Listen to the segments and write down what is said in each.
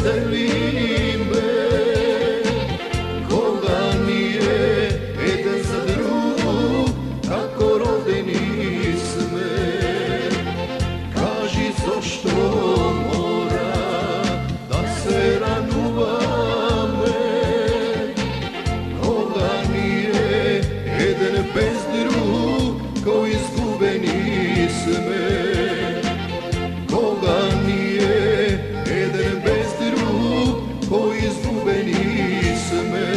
veseli me, koga nije jedan za drug, kako rodeni sme. Kaži zašto mora da se ranuvame, koga nije jedan bez drug, ko izgubeni sme. Koga nije jedan bez drug, ko izgubeni sme.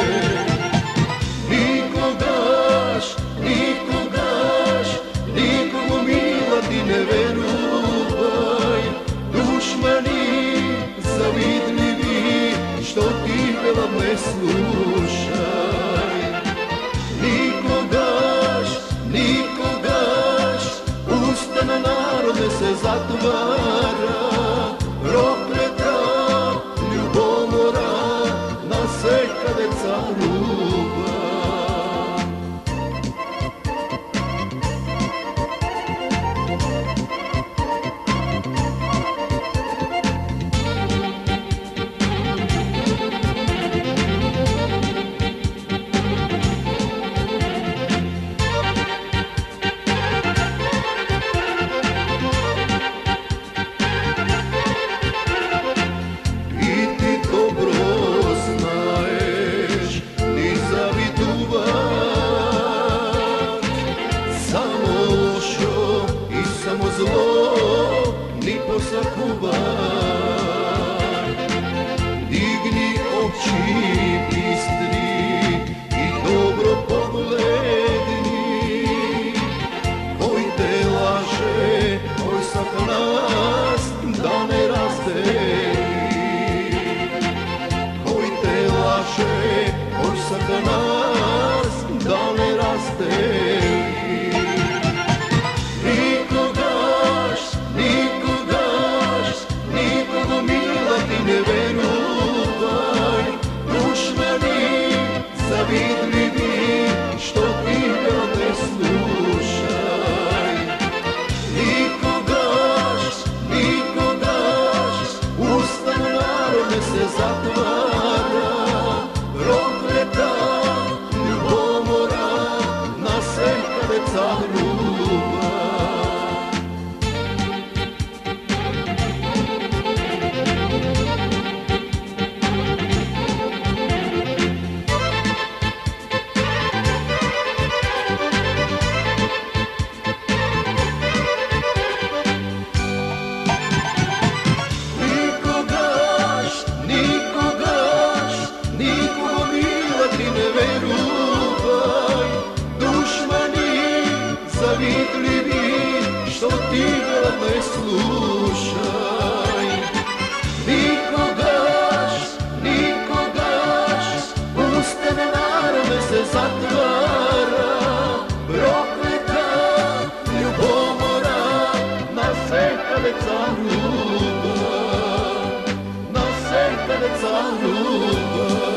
Nikogaš, nikogaš, nikogo mila ti ne veruvaj. Dušmani zavidljivi, što ti pevam ne slušaj. Nikogaš, nikogaš, usta na narode se zatvara. Prokleta ljubomora na sekade caruva. Zlo ni posakuvaj. Digni oči bistri i dobro pogledni. Koji te laže, koji svaka nas da ne razdeli. Koji te laže, koji svaka nas da ne razdeli. Ne veruvaj, dušmani zavidljivi, što ti ne slušaj. Nikogaš, nikogaš, usta na narode se zatvara. Prokleta ljubomora na sekade caruva. Zavidljivi, što ti ne slušaj. Nikogaš, nikogaš, usta na narode se zatvara. Prokleta ljubomora na sekade caruva. Na sekade caruva.